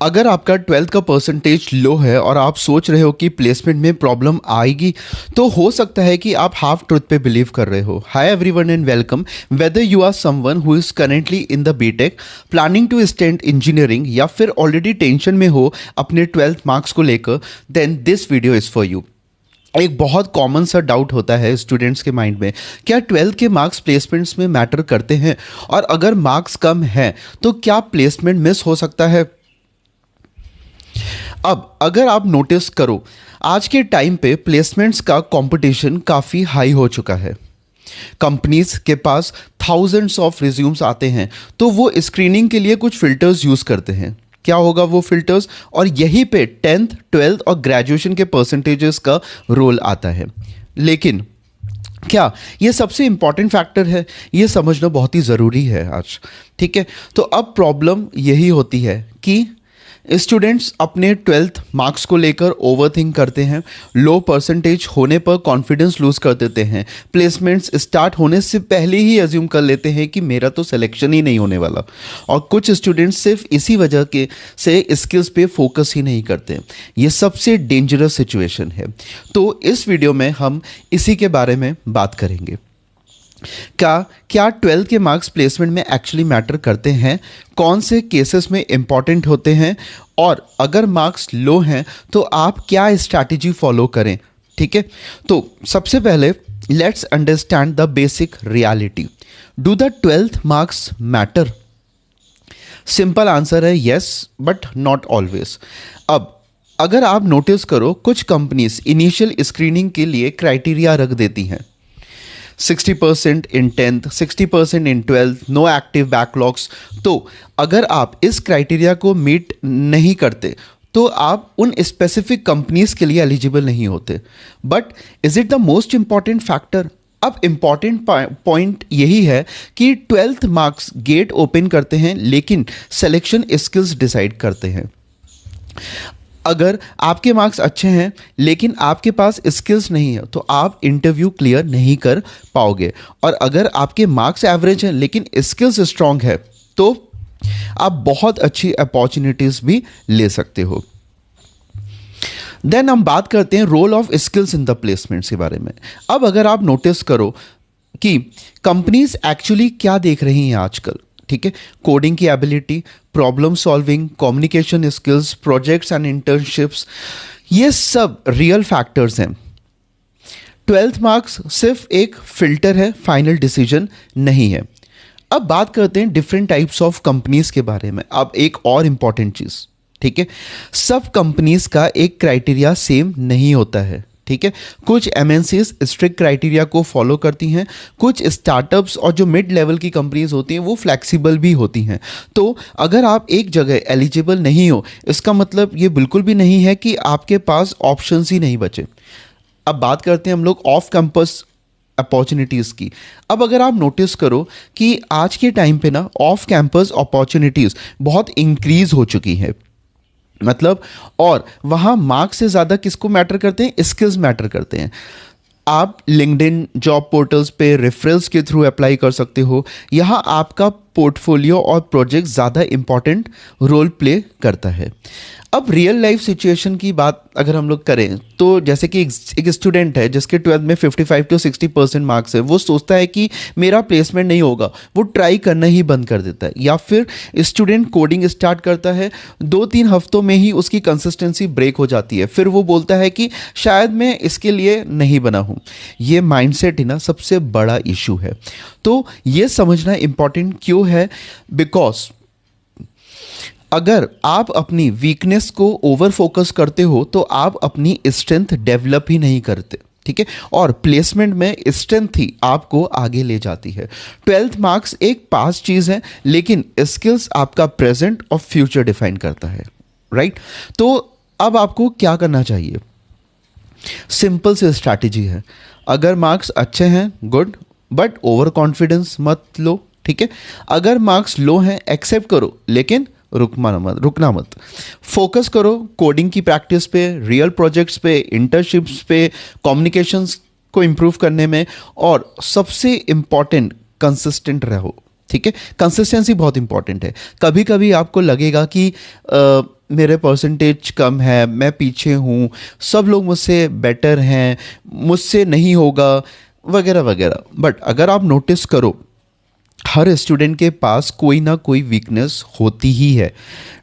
अगर आपका 12th का परसेंटेज लो है और आप सोच रहे हो कि प्लेसमेंट में प्रॉब्लम आएगी, तो हो सकता है कि आप हाफ ट्रुथ पे बिलीव कर रहे हो। Hi everyone and welcome. Whether you are someone who is currently in the BTech, planning to study engineering, या फिर ऑलरेडी टेंशन में हो अपने 12th मार्क्स को लेकर, then this video is for you. एक बहुत कॉमन सा डाउट होता है स्टूडेंट्स के माइंड में, क्या 12th के मार्क्स प्लेसमेंट्स में मैटर करते हैं, और अगर मार्क्स कम हैं तो क्या प्लेसमेंट मिस हो सकता है। अब अगर आप नोटिस करो, आज के टाइम पे प्लेसमेंट्स का कंपटीशन काफ़ी हाई हो चुका है। कंपनीज के पास थाउजेंड्स ऑफ रिज्यूम्स आते हैं, तो वो स्क्रीनिंग के लिए कुछ फिल्टर्स यूज़ करते हैं। क्या होगा वो फिल्टर्स, और यहीं पे 10th 12th और ग्रेजुएशन के परसेंटेजेस का रोल आता है। लेकिन क्या ये सबसे इंपॉर्टेंट फैक्टर है, ये समझना बहुत ही ज़रूरी है आज। ठीक है, तो अब प्रॉब्लम यही होती है कि स्टूडेंट्स अपने 12th मार्क्स को लेकर ओवरथिंक करते हैं, लो परसेंटेज होने पर कॉन्फिडेंस लूज कर देते हैं, प्लेसमेंट्स स्टार्ट होने से पहले ही अज्यूम कर लेते हैं कि मेरा तो सिलेक्शन ही नहीं होने वाला। और कुछ स्टूडेंट्स सिर्फ इसी वजह के से स्किल्स पे फोकस ही नहीं करते। ये सबसे डेंजरस सिचुएशन है। तो इस वीडियो में हम इसी के बारे में बात करेंगे। क्या 12th के मार्क्स प्लेसमेंट में एक्चुअली मैटर करते हैं, कौन से केसेस में इंपॉर्टेंट होते हैं, और अगर मार्क्स लो हैं तो आप क्या स्ट्रैटेजी फॉलो करें। ठीक है, तो सबसे पहले let's understand the basic reality. Do the 12th marks matter? Simple answer है यस, बट नॉट ऑलवेज। अब अगर आप नोटिस करो, कुछ कंपनीज इनिशियल स्क्रीनिंग के लिए क्राइटेरिया रख देती हैं, 60% इन 10th, 60% इन 12th, नो एक्टिव बैकलॉग्स। तो अगर आप इस क्राइटेरिया को मीट नहीं करते तो आप उन स्पेसिफिक कंपनीज के लिए एलिजिबल नहीं होते। But is it the most important factor? अब इंपॉर्टेंट पॉइंट यही है कि 12th मार्क्स गेट ओपन करते हैं, लेकिन सिलेक्शन स्किल्स डिसाइड करते हैं। अगर आपके मार्क्स अच्छे हैं लेकिन आपके पास स्किल्स नहीं है, तो आप इंटरव्यू क्लियर नहीं कर पाओगे। और अगर आपके मार्क्स एवरेज हैं लेकिन स्किल्स स्ट्रांग है, तो आप बहुत अच्छी अपॉर्चुनिटीज भी ले सकते हो। देन हम बात करते हैं role of skills in the placements के बारे में। अब अगर आप नोटिस करो कि कंपनीज एक्चुअली क्या देख रही हैं आजकल, ठीक है, कोडिंग की ability, problem solving, communication skills, projects and internships, ये सब रियल फैक्टर्स हैं। 12th मार्क्स सिर्फ एक फिल्टर है, फाइनल डिसीजन नहीं है। अब बात करते हैं डिफरेंट टाइप्स ऑफ कंपनीज के बारे में। अब एक और इंपॉर्टेंट चीज, ठीक है, सब कंपनीज का एक क्राइटेरिया सेम नहीं होता है। ठीक है, कुछ एमएनसीज स्ट्रिक्ट क्राइटेरिया को फॉलो करती हैं, कुछ स्टार्टअप्स और जो मिड लेवल की कंपनीज होती हैं वो फ्लेक्सिबल भी होती हैं। तो अगर आप एक जगह एलिजिबल नहीं हो, इसका मतलब ये बिल्कुल भी नहीं है कि आपके पास ऑप्शंस ही नहीं बचे। अब बात करते हैं हम लोग ऑफ कैंपस अपॉर्चुनिटीज़ की। अब अगर आप नोटिस करो कि आज के टाइम पे ना ऑफ कैंपस अपॉर्चुनिटीज़ बहुत इंक्रीज हो चुकी है। मतलब, और वहाँ मार्क्स से ज़्यादा किसको मैटर करते हैं? स्किल्स मैटर करते हैं। आप लिंक्डइन जॉब पोर्टल्स पे रेफरल्स के थ्रू अप्लाई कर सकते हो। यहाँ आपका पोर्टफोलियो और प्रोजेक्ट ज़्यादा इंपॉर्टेंट रोल प्ले करता है। अब रियल लाइफ सिचुएशन की बात अगर हम लोग करें, तो जैसे कि एक स्टूडेंट है जिसके 12th में 55 to 60% मार्क्स है, वो सोचता है कि मेरा प्लेसमेंट नहीं होगा, वो ट्राई करना ही बंद कर देता है। या फिर स्टूडेंट कोडिंग स्टार्ट करता है, 2-3 हफ्तों में ही उसकी कंसिस्टेंसी ब्रेक हो जाती है, फिर वो बोलता है कि शायद मैं इसके लिए नहीं बना हूँ। ये माइंडसेट ही ना सबसे बड़ा इशू है। तो ये समझना इंपॉर्टेंट क्यों है? बिकॉज अगर आप अपनी वीकनेस को ओवर फोकस करते हो तो आप अपनी स्ट्रेंथ डेवलप ही नहीं करते। ठीक है, और प्लेसमेंट में स्ट्रेंथ ही आपको आगे ले जाती है। 12th मार्क्स एक पास चीज़ है, लेकिन स्किल्स आपका प्रेजेंट और फ्यूचर डिफाइन करता है। राइट, तो अब आपको क्या करना चाहिए? सिंपल से स्ट्रैटेजी है। अगर मार्क्स अच्छे हैं, गुड, बट ओवर कॉन्फिडेंस मत लो। ठीक है, अगर मार्क्स लो हैं, एक्सेप्ट करो, लेकिन रुकना मत। फोकस करो कोडिंग की प्रैक्टिस पे, रियल प्रोजेक्ट्स पे, इंटर्नशिप्स पे, कम्युनिकेशंस को इम्प्रूव करने में, और सबसे इम्पॉर्टेंट कंसिस्टेंट रहो। ठीक है, कंसिस्टेंसी बहुत इंपॉर्टेंट है। कभी कभी आपको लगेगा कि मेरे परसेंटेज कम है, मैं पीछे हूँ, सब लोग मुझसे बेटर हैं, मुझसे नहीं होगा, वगैरह वगैरह। बट अगर आप नोटिस करो, हर स्टूडेंट के पास कोई ना कोई वीकनेस होती ही है।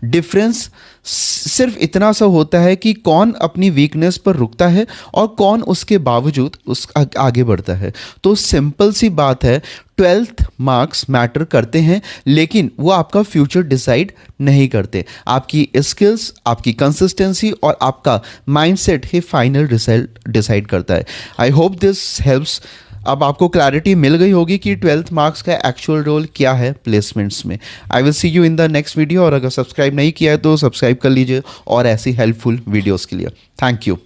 डिफरेंस सिर्फ इतना सा होता है कि कौन अपनी वीकनेस पर रुकता है और कौन उसके बावजूद आगे बढ़ता है। तो सिंपल सी बात है, 12th मार्क्स मैटर करते हैं, लेकिन वो आपका फ्यूचर डिसाइड नहीं करते। आपकी स्किल्स, आपकी कंसिस्टेंसी और आपका माइंडसेट ही फाइनल रिजल्ट डिसाइड करता है। I hope this helps. अब आपको क्लैरिटी मिल गई होगी कि 12th मार्क्स का एक्चुअल रोल क्या है प्लेसमेंट्स में। I will see you in the next video, और अगर सब्सक्राइब नहीं किया है तो सब्सक्राइब कर लीजिए और ऐसी हेल्पफुल वीडियोस के लिए। Thank you.